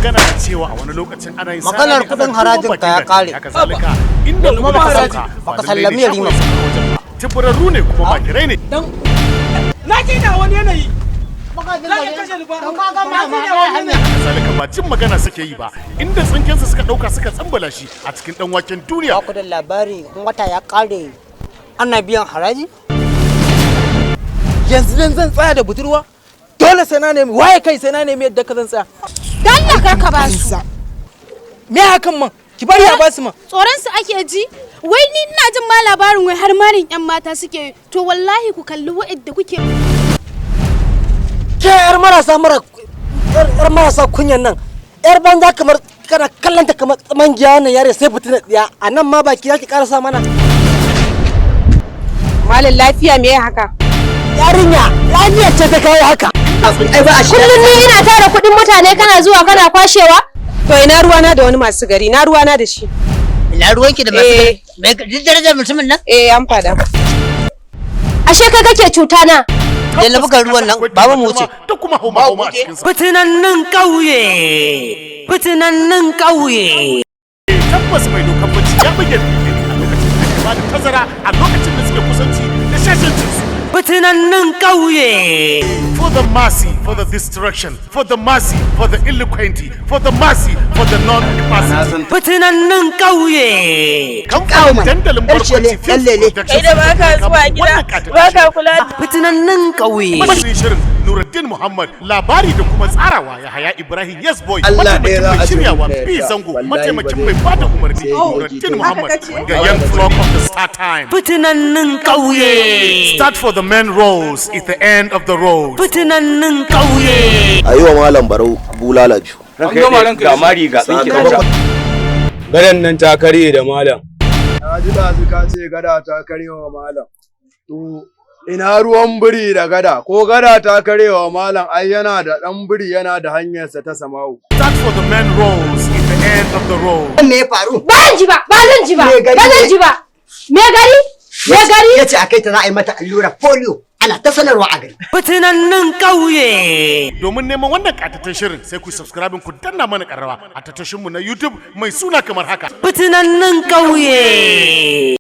magana da cewa a wani lokacin ana yin maganar kudin harajin ka ya kare. Haka zalika inda kuma ba sauka baka sallami Yarima. Tuburarru ne kuma makirai ne. Na ce da wani yanayi. Zalika ba jin magana suke yi ba inda tsinkensu suka dauka suka tsambala shi a cikin dan waken duniya. Ba ku da labari wata ya kare ana biyan haraji? Yanzu dan zan tsaya da budurwa dole sai na nemi waye kai sai na nemi yadda ka zan tsaya. Dalla kar ka ba su. Me hakan man? Ki bari ya ba su man. Tsoron su ake ji? Wai ni ina jin ma labarin wai har marin yan mata suke to wallahi ku kalli wa'idda kuke. Ke yar marasa kunyan nan. Yar banza kamar kana kallanta kamar mangiya wannan yare sai fitina tsiya. A nan ma baki zaki karasa mana. Malam lafiya me haka? Yarinya, lafiya ce ta kai haka. Ai ba a shi. Kullum ni ina tara kuɗin mutane kana zuwa kana kwashewa? To ina ruwana da wani masu gari, ina ruwana da shi. Ina ruwanki da masu gari? Bai duk darajar mutumin nan? An fada. Ashe kai kake cuta na. Da labukan ruwan nan babu mu wuce. Da kuma homa a cikin sa. Fitinannin ƙauye. Fitinannin ƙauye. Tabbas mai dokan bacci ya bayyana a lokacin da ake bada tazara a lokacin da suke kusanci da shashancin su. Fitinannin ƙauye. For the mercy, for the destruction, for the mercy, for the eloquent, for the mercy, for the non-capacity. Fitinannin ƙauye. Kamfanin dandalin barkwanci Films Production. Kai da baka zuwa gida, baka kula da Fitinannin ƙauye. Mashirin shirin Nuruddin Muhammad, labari da kuma tsarawa Yahaya Ibrahim Yes Boy, Allah ɗaya mataimakin za a mai ce shiryawa mutum B ya Zango, wallahi mataimakin ba mai zai bada yi. umarni Nuruddin Muhammad, ga young flock of the Star Time. Fitinannin ƙauye. Start for the main roles is the end of the road. Fitinannin ƙauye. A yi wa Malam Barau bulala biyu. Ga mari ga tsinki da Gadan nan ta karye da malam. Na ji da ka ce gada ta karyewa malam. To ina ruwan biri da gada ko gada ta karyewa malam ai yana da dan biri yana da hanyarsa ta sama'u. Start for the main roles is the end of the road. Me ya faru? Ba zan ji ba, ba zan ji ba. Ba zan ji ba. Me gari? Me gari? Yace akai ta za a yi mata allura polio. Ana ta sanarwa a gari. Fitinannin ƙauye. Domin neman wannan katatan shirin sai ku subscribe ku danna mana karrawa a tashinmu na YouTube mai suna kamar haka. Fitinannin ƙauye.